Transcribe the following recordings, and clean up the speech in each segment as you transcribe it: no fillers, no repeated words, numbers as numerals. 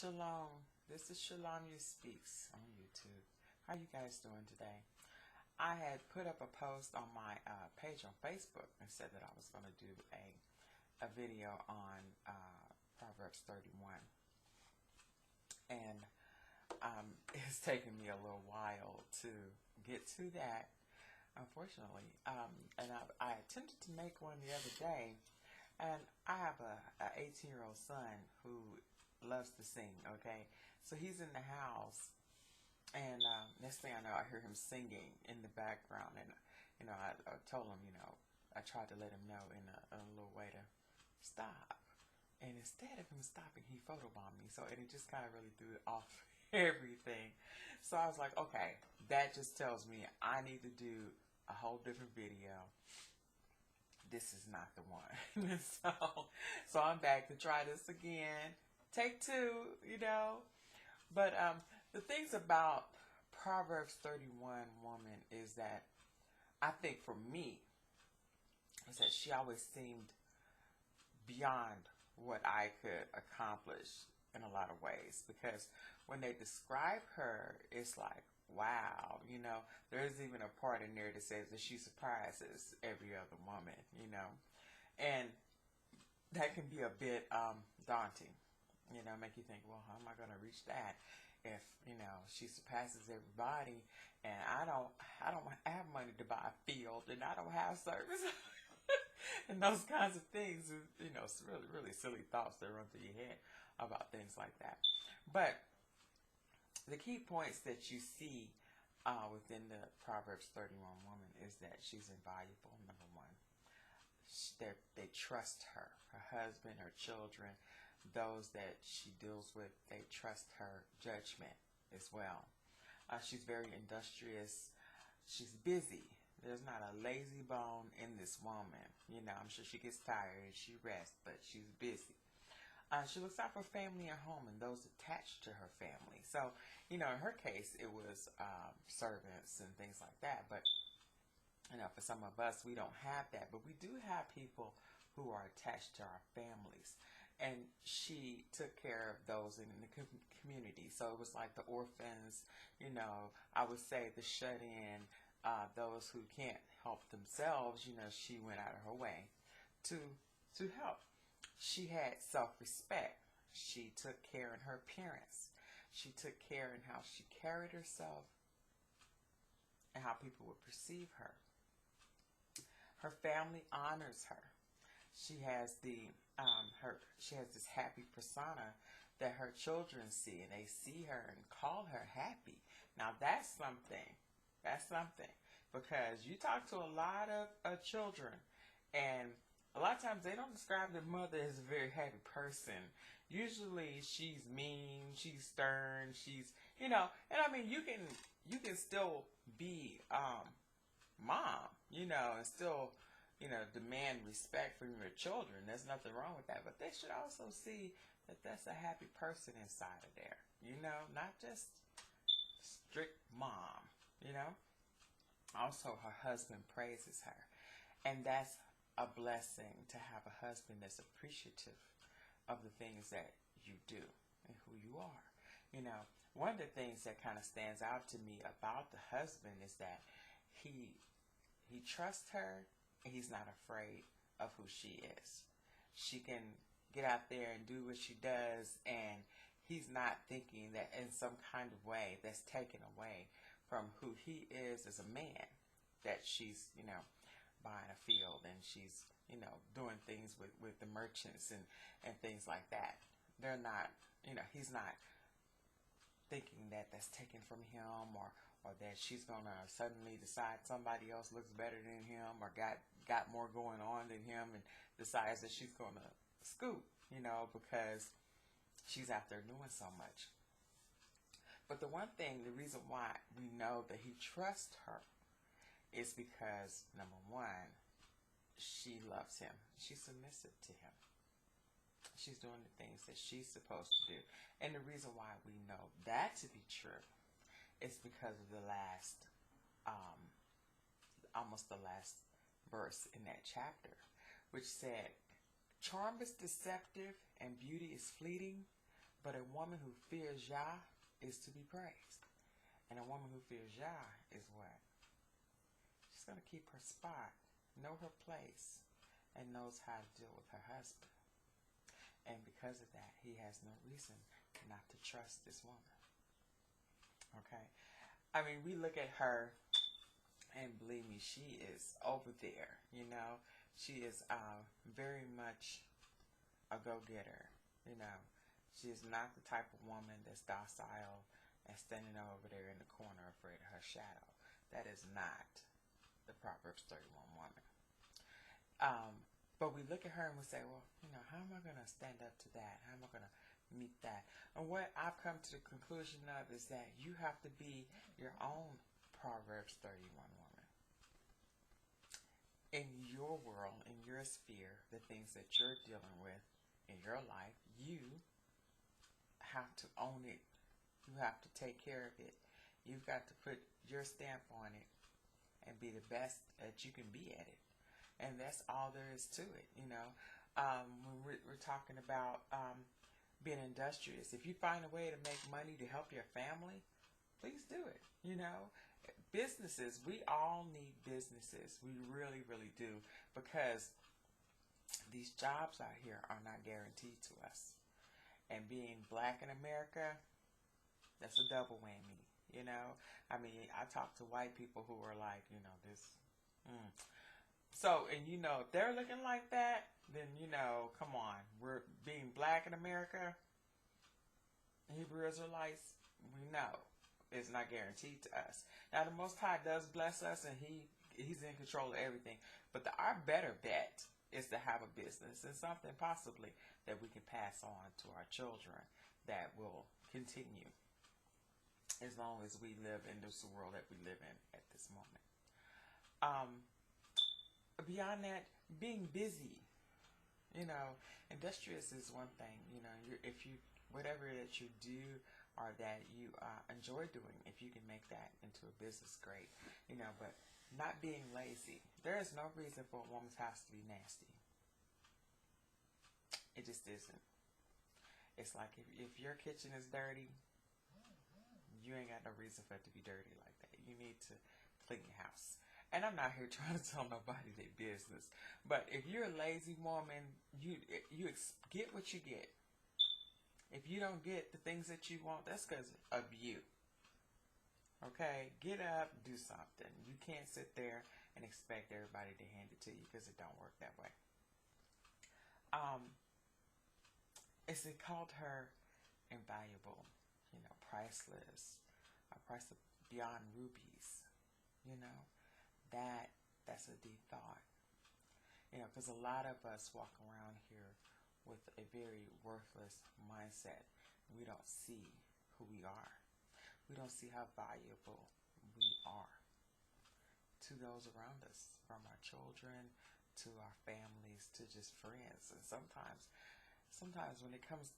Shalom, this is SHuLaMYah Speaks on YouTube. How you guys doing today? I had put up a post on my page on Facebook and said that I was going to do a video on Proverbs 31. And it's taken me a little while to get to that, unfortunately. And I attempted to make one the other day. And I have a 18-year-old son who loves to sing, okay? So he's in the house, and next thing I know, I hear him singing in the background. And, I told him, I tried to let him know in a little way to stop. And instead of him stopping, he photobombed me. So it just kind of really threw off everything. So I was like, okay, that just tells me I need to do a whole different video. This is not the one. So I'm back to try this again. Take two, But the things about Proverbs 31Woman is that I think for me is that she always seemed beyond what I could accomplish in a lot of ways. Because when they describe her, it's like, wow, there's even a part in there that says that she surprises every other woman, and that can be a bit daunting, make you think, well, how am I going to reach that if, she surpasses everybody and I don't have money to buy a field and I don't have service and those kinds of things, it's really, really silly thoughts that run through your head about things like that. But the key points that you see within the Proverbs 31 woman is that she's invaluable, number one. They trust her husband, her children, those that she deals with, they trust her judgment as well. She's very industrious. She's busy. There's not a lazy bone in this woman. I'm sure she gets tired and she rests, but she's busy. She looks out for family and home and those attached to her family. So, in her case, it was servants and things like that. But, for some of us, we don't have that. But we do have people who are attached to our families. And she took care of those in the community. So it was like the orphans, I would say the shut-in, those who can't help themselves, she went out of her way to help. She had self-respect. She took care in her appearance. She took care in how she carried herself and how people would perceive her. Her family honors her. She has she has this happy persona that her children see, and they see her and call her happy. Now that's something. That's something, because you talk to a lot of children, and a lot of times they don't describe their mother as a very happy person. Usually she's mean, she's stern, she's, and I mean, you can still be mom, and still, demand respect from your children. There's nothing wrong with that. But they should also see that that's a happy person inside of there, not just strict mom, Also, her husband praises her. And that's a blessing to have a husband that's appreciative of the things that you do and who you are. One of the things that kind of stands out to me about the husband is that he trusts her and he's not afraid of who she is. She can get out there and do what she does, and he's not thinking that in some kind of way that's taken away from who he is as a man, that she's, buying a field and she's, doing things with the merchants and things like that. They're not, he's not thinking that that's taken from him, or that she's going to suddenly decide somebody else looks better than him or got more going on than him and decides that she's going to scoop, because she's out there doing so much. But the reason why we know that he trusts her is because, number one, she loves him. She's submissive to him. She's doing the things that she's supposed to do. And the reason why we know that to be true is because of the last, almost the last verse in that chapter, which said, charm is deceptive and beauty is fleeting, But a woman who fears Yah is to be praised. And a woman who fears Yah is what? She's going to keep her spot, know her place, and knows how to deal with her husband. And because of that, he has no reason not to trust this woman. Okay? I mean, we look at her, and believe me, she is over there, you know. She is very much a go-getter, you know. She is not the type of woman that's docile and standing over there in the corner afraid of her shadow. That is not the Proverbs 31 woman. But we look at her and we say, well, you know, how am I going to stand up to that? How am I going to meet that? And what I've come to the conclusion of is that you have to be your own Proverbs 31 woman. In your world, in your sphere, the things that you're dealing with in your life, you have to own it. You have to take care of it. You've got to put your stamp on it and be the best that you can be at it. And that's all there is to it, you know. When we're talking about being industrious, if you find a way to make money to help your family, please do it, you know. Businesses, we all need businesses. We really, really do, because these jobs out here are not guaranteed to us. And being black in America, that's a double whammy, you know. I mean, I talk to white people who are like, you know, this. So, and you know, if they're looking like that, then, you know, come on. We're being black in America, Hebrew Israelites, we know it's not guaranteed to us. Now, the Most High does bless us, and He's in control of everything. But our better bet is to have a business and something possibly that we can pass on to our children that will continue as long as we live in this world that we live in at this moment. Beyond that, being busy, you know, industrious is one thing. You know, if you whatever that you do or that you enjoy doing, if you can make that into a business, great. You know, but not being lazy. There is no reason for a woman's house to be nasty. It just isn't. It's like if your kitchen is dirty, you ain't got no reason for it to be dirty like that. You need to clean your house. And I'm not here trying to tell nobody their business. But if you're a lazy woman, you get what you get. If you don't get the things that you want, that's because of you. Okay? Get up, do something. You can't sit there and expect everybody to hand it to you, because it don't work that way. It called her invaluable, you know, priceless, a price beyond rubies, you know. That's a deep thought, you know, because a lot of us walk around here with a very worthless mindset. We don't see who we are. We don't see how valuable we are to those around us, from our children to our families to just friends. And sometimes when it comes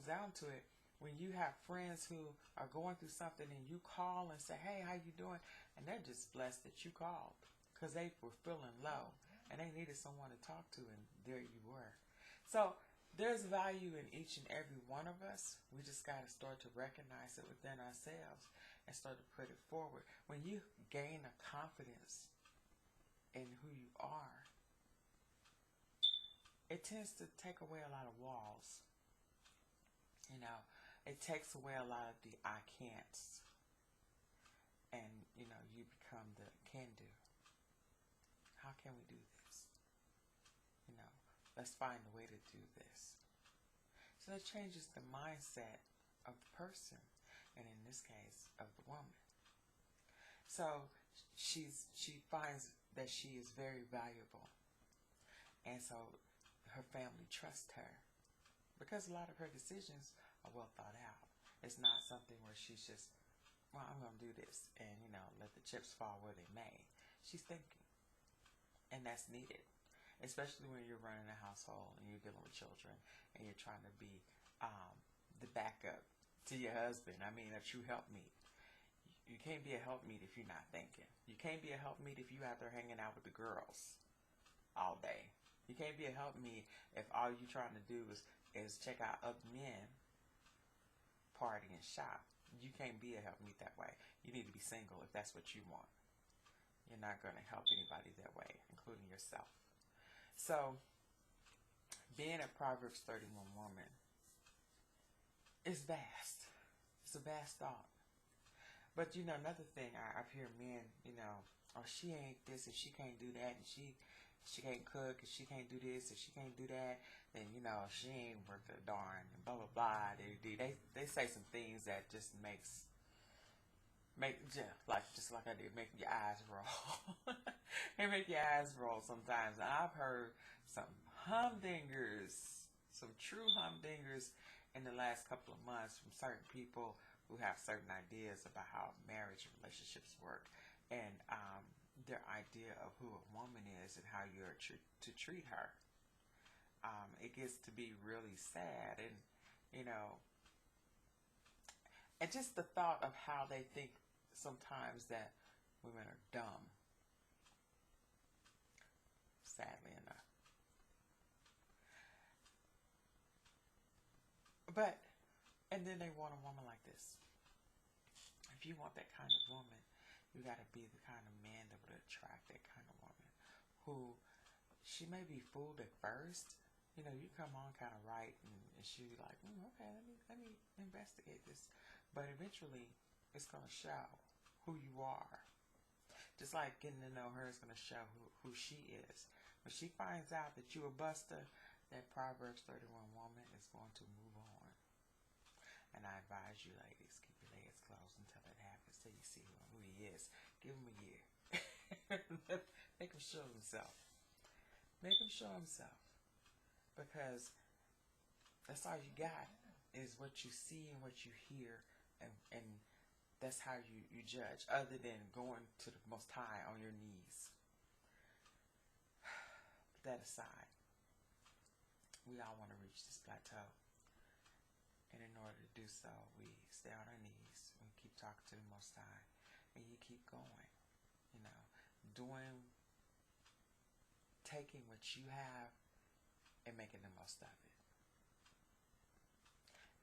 down to it, when you have friends who are going through something and you call and say, hey, how you doing? And they're just blessed that you called, because they were feeling low and they needed someone to talk to, and there you were. So there's value in each and every one of us. We just got to start to recognize it within ourselves and start to put it forward. When you gain a confidence in who you are, it tends to take away a lot of walls. You know, it takes away a lot of the I can'ts. And, you know, you become the can do. How can we do this? You know, let's find a way to do this. So it changes the mindset of the person, and in this case, of the woman. So she finds that she is very valuable. And so her family trusts her, because a lot of her decisions are well thought out. It's not something where she's just, well, I'm going to do this and, you know, let the chips fall where they may. She's thinking. And that's needed, especially when you're running a household and you're dealing with children and you're trying to be the backup to your husband. I mean, a true helpmeet. You can't be a helpmeet if you're not thinking. You can't be a helpmeet if you out there hanging out with the girls all day. You can't be a helpmeet if all you're trying to do is check out other men party and shop. You can't be a helpmeet that way. You need to be single if that's what you want. You're not going to help anybody that way, including yourself. So, being a Proverbs 31 woman is vast. It's a vast thought. But, you know, another thing, I've heard men, you know, oh, she ain't this and she can't do that, and she can't cook and she can't do this and she can't do that, then, you know, she ain't worth a darn, and blah, blah, blah. They say some things that just just like I did, make your eyes roll. They make your eyes roll sometimes. I've heard some humdingers, some true humdingers in the last couple of months from certain people who have certain ideas about how marriage and relationships work, and their idea of who a woman is and how you're to treat her. It gets to be really sad, and, you know, and just the thought of how they think sometimes that women are dumb, sadly enough. But, and then they want a woman like this. If you want that kind of woman, you got to be the kind of man that would attract that kind of woman, who she may be fooled at first. You know, you come on kind of right, and she be like, okay, let me investigate this. But eventually, it's going to show who you are. Just like getting to know her is going to show who she is. When she finds out that you a buster, that Proverbs 31 woman is going to move on. And I advise you, ladies, keep your legs closed until that happens, till you see who he is. Give him a year. Make him show himself. Make him show himself. Because that's all you got is what you see and what you hear, and that's how you judge, other than going to the Most High on your knees. Put that aside. We all want to reach this plateau. And in order to do so, we stay on our knees, we keep talking to the Most High, and you keep going, you know, taking what you have and making the most of it.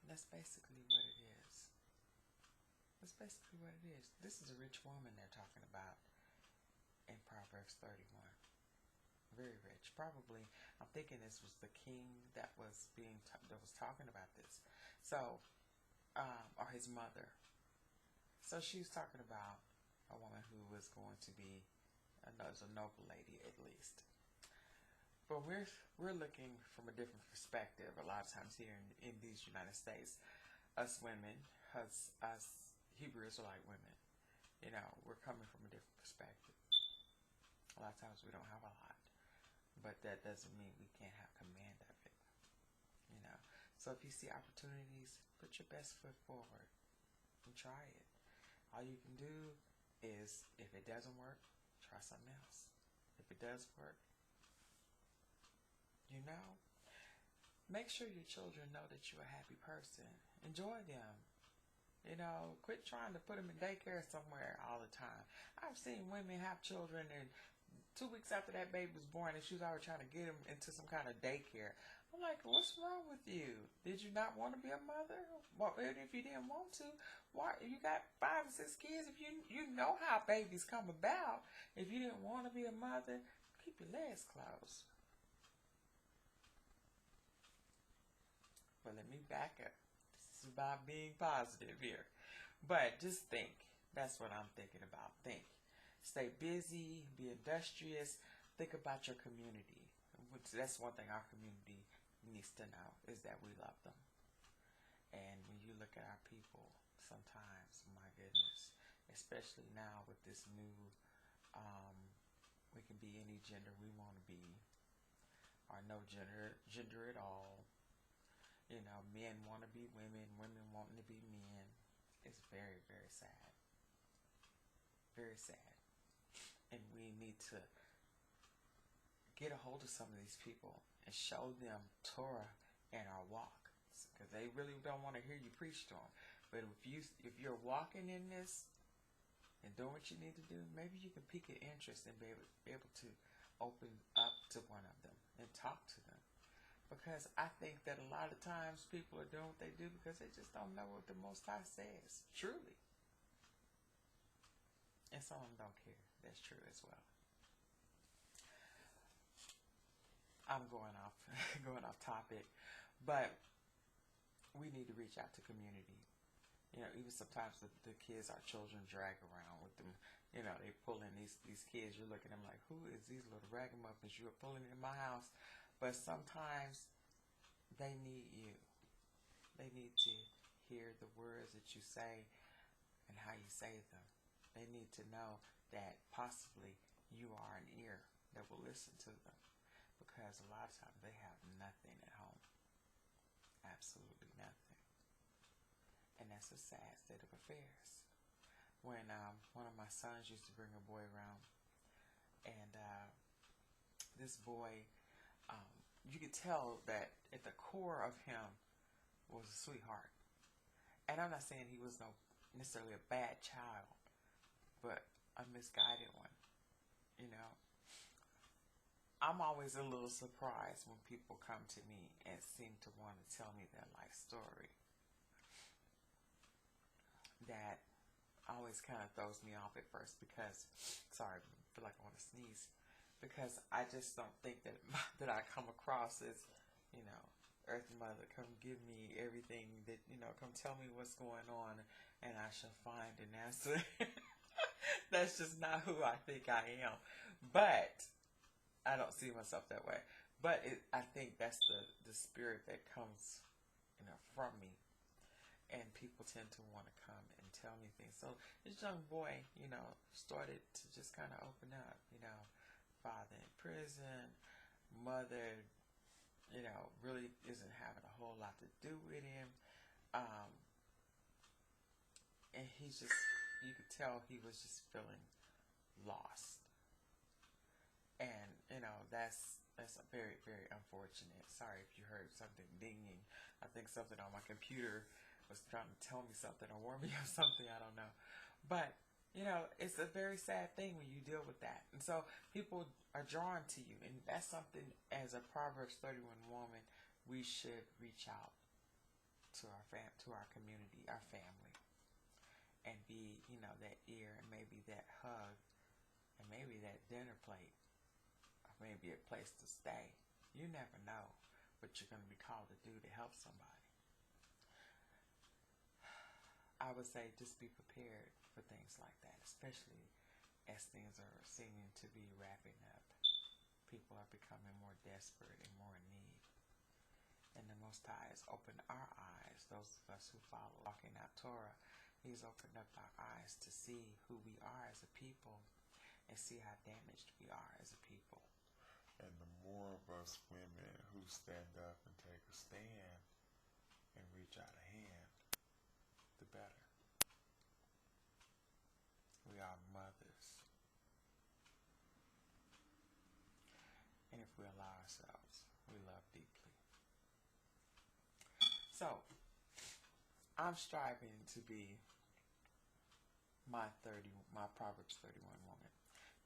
And that's basically what it is. That's basically what it is. This is a rich woman they're talking about in Proverbs 31. Very rich. Probably, I'm thinking this was the king that was talking about this. So, or his mother. So she was talking about a woman who was going to be a noble lady, at least. But we're looking from a different perspective a lot of times here in these United States. Us women, us Hebrew Israelite women, you know, we're coming from a different perspective. A lot of times we don't have a lot, but that doesn't mean we can't have command of it, you know. So if you see opportunities, put your best foot forward and try it. All you can do is, if it doesn't work, try something else. If it does work, you know, make sure your children know that you're a happy person. Enjoy them. You know, quit trying to put them in daycare somewhere all the time. I've seen women have children, and 2 weeks after that baby was born, and she was already trying to get them into some kind of daycare. I'm like, what's wrong with you? Did you not want to be a mother? Well, if you didn't want to, why? You got 5 or 6 kids. If you know how babies come about, if you didn't want to be a mother, keep your legs closed. But let me back up. This is about being positive here. But just think. That's what I'm thinking about. Think. Stay busy. Be industrious. Think about your community. That's one thing our community needs to know, is that we love them. And when you look at our people, sometimes, my goodness, especially now with this new, we can be any gender we want to be, or no gender at all. You know, men want to be women, women wanting to be men. It's very, very sad. Very sad. And we need to get a hold of some of these people and show them Torah and our walk, because they really don't want to hear you preach to them. But if you're walking in this and doing what you need to do, maybe you can pique an interest and be able to open up to one of them and talk to them. Because I think that a lot of times people are doing what they do because they just don't know what the Most High says, truly. And some of them don't care. That's true as well. I'm going off topic, but we need to reach out to community. You know, even sometimes the kids, our children, drag around with them. You know, they pull in these kids. You're looking at them like, who is these little ragamuffins you're pulling in my house? But sometimes they need you. They need to hear the words that you say and how you say them. They need to know that possibly you are an ear that will listen to them. Because a lot of times they have nothing at home. Absolutely nothing. And that's a sad state of affairs. When one of my sons used to bring a boy around, and this boy, you could tell that at the core of him was a sweetheart. And I'm not saying he was necessarily a bad child, but a misguided one, you know. I'm always a little surprised when people come to me and seem to want to tell me their life story. That always kind of throws me off at first because, sorry, I feel like I want to sneeze. Because I just don't think that I come across as, you know, Earth Mother, come give me everything that, you know, come tell me what's going on and I shall find an answer. That's just not who I think I am. But I don't see myself that way. But I think that's the spirit that comes, you know, from me. And people tend to want to come and tell me things. So this young boy, you know, started to just kind of open up, you know. Father in prison, mother, you know, really isn't having a whole lot to do with him. And he's just, you could tell he was just feeling lost. And, you know, that's a very, very unfortunate. Sorry if you heard something dinging. I think something on my computer was trying to tell me something or warn me of something. I don't know. But, you know, it's a very sad thing when you deal with that. And so people are drawn to you. And that's something, as a Proverbs 31 woman, we should reach out to our community, our family. And be, you know, that ear and maybe that hug and maybe that dinner plate. Or maybe a place to stay. You never know what you're going to be called to do to help somebody. I would say just be prepared for things like that, especially as things are seeming to be wrapping up. People are becoming more desperate and more in need. And the Most High has opened our eyes, those of us who follow walking out Torah. He's opened up our eyes to see who we are as a people and see how damaged we are as a people. And the more of us women who stand up and take a stand and reach out a hand, the better. We are mothers. And if we allow ourselves, we love deeply. So, I'm striving to be my Proverbs 31 woman.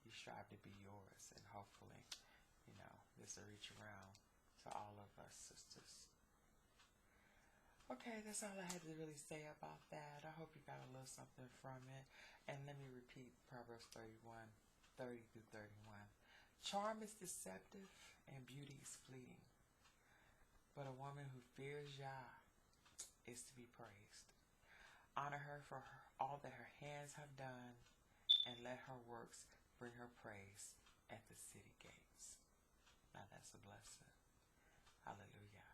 You strive to be yours, and hopefully, you know, this will reach around to all of us sisters. Okay, that's all I had to really say about that. I hope you got a little something from it. And let me repeat Proverbs 31, 30 through 31. Charm is deceptive and beauty is fleeting. But a woman who fears Yah is to be praised. Honor her for all that her hands have done, and let her works bring her praise at the city gates. Now that's a blessing. Hallelujah.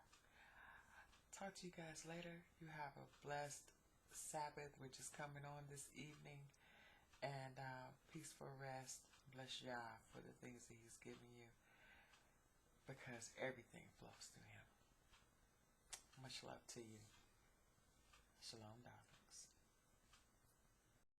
Talk to you guys later. You have a blessed Sabbath, which is coming on this evening, and peaceful rest. Bless Yah for the things that He's given you, because everything flows through Him. Much love to you. Shalom.